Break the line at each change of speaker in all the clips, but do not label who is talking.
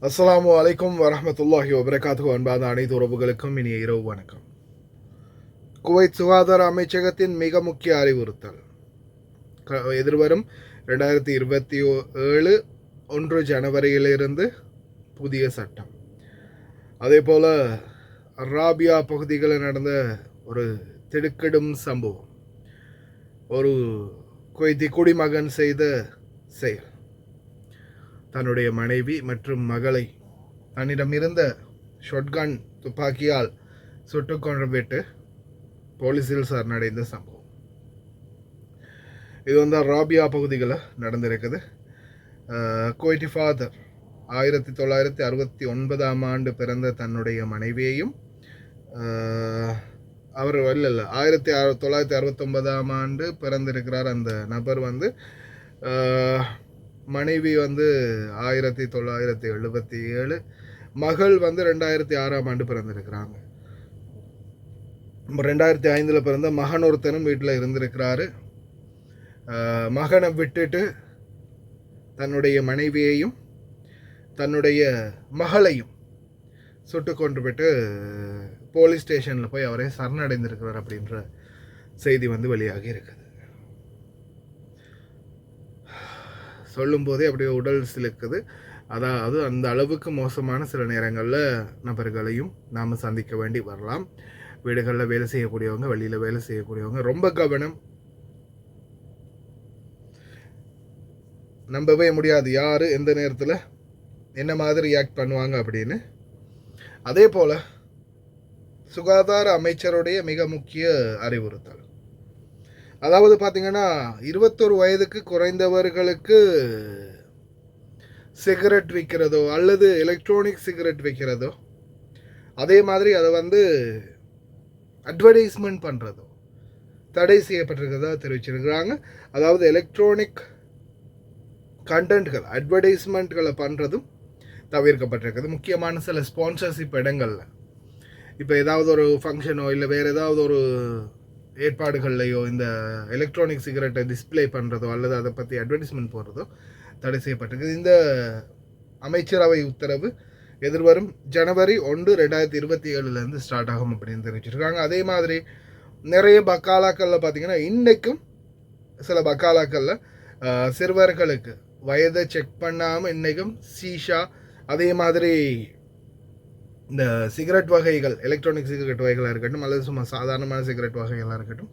அஸ்ஸலாமு அலைக்கும் வரஹ்மத்துல்லாஹி வபரகாத்துஹு. அன்பான அனைத்து உறவுகளுக்கும் இனிய இரவு வணக்கம். குவைத் சுகாதார அமைச்சகத்தின் மிக முக்கிய அறிவுறுத்தல். எதிர்வரும் 2027 1 ஜனவரியிலிருந்து புதிய சட்டம். அதே போல ராபியா பகுதிகளில் நடந்த ஒரு திடுக்கிடும் சம்பவம், ஒரு குவைத்தி குடிமகன் செய்த செயல். தன்னுடைய மனைவி மற்றும் மகளை தன்னிடமிருந்த ஷாட்கன் துப்பாக்கியால் சுட்டுக் கொன்று போலீஸில் சரணடைந்த சம்பவம். இது ராபியா பகுதிகளில் நடந்திருக்குது. குவைட்டி ஃபாதர் 1969 ஆண்டு பிறந்த தன்னுடைய மனைவியையும், அவர் 1969 ஆண்டு பிறந்திருக்கிறார் அந்த நபர். மனைவி 1977, மகள் 2006 ஆண்டு பிறந்திருக்கிறாங்க. 2005 பிறந்த மகன் ஒருத்தனும் வீட்டில் இருந்திருக்கிறாரு. மகனை விட்டுட்டு தன்னுடைய மனைவியையும் தன்னுடைய மகளையும் சுட்டு கொண்டு போலீஸ் ஸ்டேஷனில் போய் அவரே சரணடைந்திருக்கிறார் அப்படின்ற செய்தி வெளியாகி இருக்குது. சொல்லும்போதே அப்படியே உடல் சிலுக்குது. அதாவது அந்த அளவுக்கு மோசமான சில நேரங்களில் நபர்களையும் நாம் சந்திக்க வேண்டி வரலாம். வீடுகளில் வேலை செய்யக்கூடியவங்க, வெளியில் வேலை செய்யக்கூடியவங்க ரொம்ப கவனம். நம்பவே முடியாது யார் எந்த நேரத்தில் என்ன மாதிரி ரியாக்ட் பண்ணுவாங்க அப்படின்னு. அதே போல் சுகாதார அமைச்சருடைய மிக முக்கிய அறிவுறுத்தல், அதாவது பார்த்தீங்கன்னா 21 வயதுக்கு குறைந்தவர்களுக்கு சிகரெட் விற்கிறதோ அல்லது எலக்ட்ரானிக் சிகரெட் விற்கிறதோ, அதே மாதிரி அதை அட்வர்டைஸ்மெண்ட் பண்ணுறதோ தடை செய்யப்பட்டிருக்கிறதா தெரிவிச்சிருக்கிறாங்க. அதாவது எலக்ட்ரானிக் கண்டென்ட்கள், அட்வர்டைஸ்மெண்ட்களை பண்ணுறதும் தவிர்க்கப்பட்டிருக்குது. முக்கியமான சில ஸ்பான்சர்ஷிப் இடங்களில், இப்போ ஏதாவது ஒரு ஃபங்க்ஷனோ இல்லை வேறு ஏதாவது ஒரு ஏற்பாடுகள்லையோ இந்த எலக்ட்ரானிக் சிகரெட்டை டிஸ்பிளே பண்ணுறதோ அல்லது அதை பற்றி அட்வர்டைஸ்மெண்ட் போடுறதோ தடை செய்யப்பட்டிருக்குது. இந்த அமைச்சரவை உத்தரவு எதிர்வரும் ஜனவரி 1, 2027 ஸ்டார்ட் ஆகும் அப்படின்னு தெரிவிச்சிருக்காங்க. அதே மாதிரி நிறைய பக்காலாக்களில் பார்த்திங்கன்னா இன்றைக்கும் சில பக்காலாக்களில் சிறுவர்களுக்கு வயதை செக் பண்ணாமல் இன்றைக்கும் சீஷா, அதே மாதிரி இந்த சிகரெட் வகைகள், எலக்ட்ரானிக் சிகரெட் வகைகளாக இருக்கட்டும் அல்லது சும்மா சாதாரணமான சிகரெட் வகைகளாக இருக்கட்டும்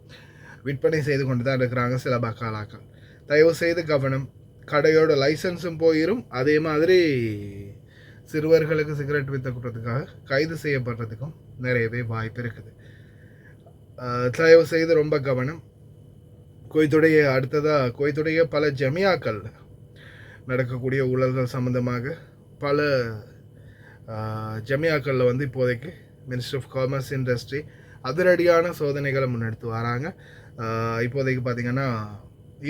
விற்பனை செய்து கொண்டு தான் இருக்கிறாங்க சில பக்காலாக்கள். தயவு செய்து கவனம். கடையோட லைசன்ஸும் போயிடும். அதே மாதிரி சிறுவர்களுக்கு சிகரெட் விற்கிறதுக்காக கைது செய்யப்படுறதுக்கும் நிறையவே வாய்ப்பு இருக்குது. தயவு செய்து ரொம்ப கவனம். குவைத்துடைய பல ஜமியாக்கள் நடக்கக்கூடிய ஊழல்கள் சம்பந்தமாக பல ஜமியாக்களில் இப்போதைக்கு மினிஸ்டர் ஆஃப் காமர்ஸ் இண்டஸ்ட்ரி அதிரடியான சோதனைகளை முன்னெடுத்து வராங்க. இப்போதைக்கு பார்த்திங்கன்னா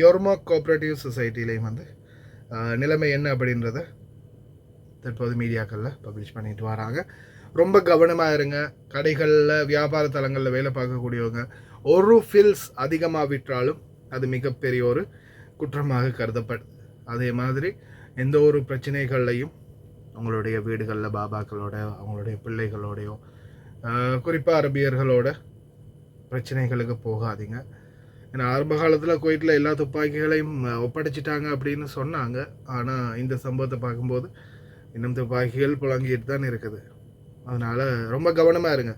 யோர்மாக் கோஆப்ரேட்டிவ் சொசைட்டிலையும் நிலைமை என்ன அப்படின்றத தற்போது மீடியாக்களில் பப்ளிஷ் பண்ணிட்டு வராங்க. ரொம்ப கவனமாக இருங்க. கடைகளில், வியாபார தலங்களில் வேலை பார்க்கக்கூடியவங்க ஒரு ஃபில்ஸ் அதிகமாக விற்றாலும் அது மிகப்பெரிய ஒரு குற்றமாக கருதப்படுது. அதே மாதிரி எந்த ஒரு பிரச்சனைகள்லையும் அவங்களுடைய வீடுகளில் பாபாக்களோட, அவங்களுடைய பிள்ளைகளோடையோ, குறிப்பாக அரபியர்களோட பிரச்சனைகளுக்கு போகாதீங்க. ஏன்னா ஆரம்ப காலத்தில் குவைட்டில் எல்லா துப்பாக்கிகளையும் ஒப்படைச்சிட்டாங்க அப்படின்னு சொன்னாங்க. ஆனால் இந்த சம்பவத்தை பார்க்கும்போது இன்னும் துப்பாக்கிகள் புழங்கிட்டு தான் இருக்குது. அதனால் ரொம்ப கவனமாக இருங்க.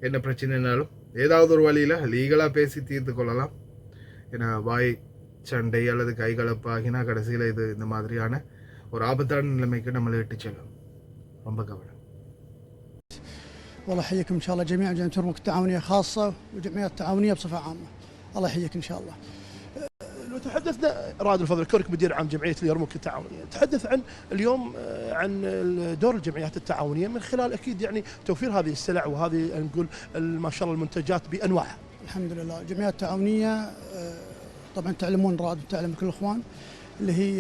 என்ன பிரச்சனைனாலும் ஏதாவது ஒரு வழியில் லீகலாக பேசி தீர்த்து கொள்ளலாம். ஏன்னா வாய் சண்டை அல்லது கைகலப்பாகினா கடைசியில் இது இந்த மாதிரியான ஒரு ஆபத்தான நிலைமைக்கு நம்மளை இட்டு செல்லும். ரொம்ப கவனம்.
والله يحييكم ان شاء الله جميعا، جمعيه يرموك التعاونيه خاصه وجمعيات التعاونيه بصفه عامه. الله يحييك ان شاء الله.
لو تحدثنا رائد الفضل كونك مدير عام جمعيه اليرموك التعاونيه، تحدث عن اليوم عن دور الجمعيات التعاونيه من خلال اكيد توفير هذه السلع وهذه نقول ما شاء الله المنتجات بانواعها.
الحمد لله الجمعيات التعاونيه طبعا تعلمون رائد وتعلم كل الاخوان اللي هي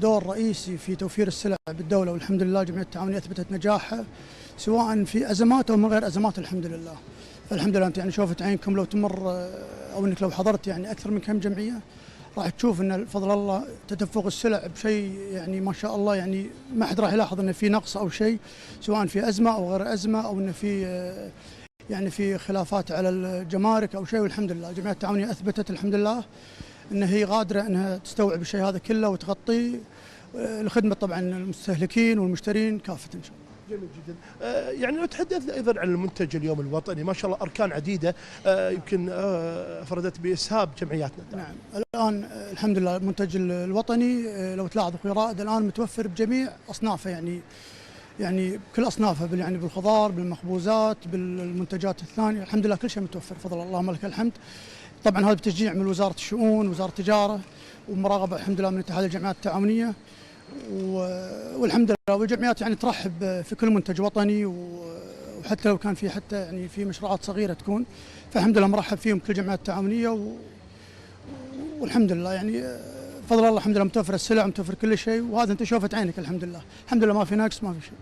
دور رئيسي في توفير السلع بالدوله، والحمد لله الجمعيات التعاونيه اثبتت نجاحها سواء في ازمات او من غير ازمات الحمد لله. فالحمد لله انت يعني شوفت عينكم لو تمر او انك لو حضرت يعني اكثر من كم جمعيه راح تشوف ان بفضل الله تدفق السلع بشيء يعني ما شاء الله، يعني ما حد راح يلاحظ انه في نقص او شيء، سواء في ازمه او غير ازمه، او انه في يعني في خلافات على الجمارك او شيء. والحمد لله الجمعيات التعاونيه اثبتت الحمد لله ان هي قادره انها تستوعب الشيء هذا كله وتغطيه لخدمه طبعا المستهلكين والمشترين كافه ان شاء الله.
جميل جدا. يعني لو تحدث ايضا عن المنتج اليوم الوطني، ما شاء الله اركان عديده يمكن فرضت باسهاب جمعياتنا.
نعم الان الحمد لله المنتج الوطني لو تلاحظ اخوي رائد الان متوفر بجميع اصنافه، يعني كل اصنافه يعني بالخضار بالمخبوزات بالمنتجات الثانيه، الحمد لله كل شيء متوفر بفضل الله اللهم لك الحمد. طبعا هذا بتشجيع من وزاره الشؤون وزاره التجاره ومراقبه الحمد لله من اتحاد الجمعيات التعاونيه، والحمد لله والجمعيات يعني ترحب في كل منتج وطني، وحتى لو كان في حتى يعني في مشروعات صغيره تكون، فالحمد لله مرحب فيهم كل الجمعيات التعاونيه والحمد لله يعني بفضل الله الحمد لله متوفر السلع متوفر كل شيء، وهذا انت شوفت عينك الحمد لله، الحمد لله ما في ناقص ما في شيء.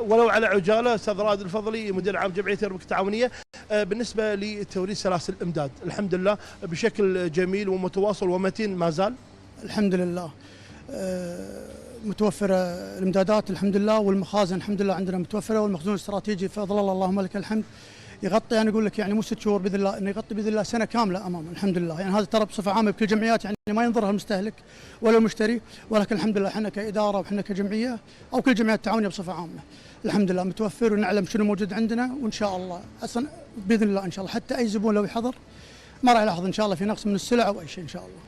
ولو على عجاله استاذ رائد الفضلي مدير عام جمعيه يرموك التعاونيه، بالنسبه لتوريد سلاسل الامداد الحمد لله بشكل جميل ومتواصل ومتين ما زال.
الحمد لله متوفره الامدادات الحمد لله، والمخازن الحمد لله عندنا متوفره، والمخزون الاستراتيجي بفضل الله اللهم لك الحمد يغطي، انا اقول لك يعني مو 6 شهور باذن الله، انه يغطي باذن الله سنه كامله امامنا الحمد لله. يعني هذا ترى بصفه عامه بكل الجمعيات يعني ما ينظرها المستهلك ولا المشتري، ولكن الحمد لله احنا كاداره وحنا كجمعيه او كل الجمعيات التعاونيه بصفه عامه الحمد لله متوفر، ونعلم شنو موجود عندنا، وان شاء الله اصلا باذن الله ان شاء الله حتى اي زبون لو يحضر ما راح يلاحظ ان شاء الله في نقص من السلع او اي شيء ان شاء الله.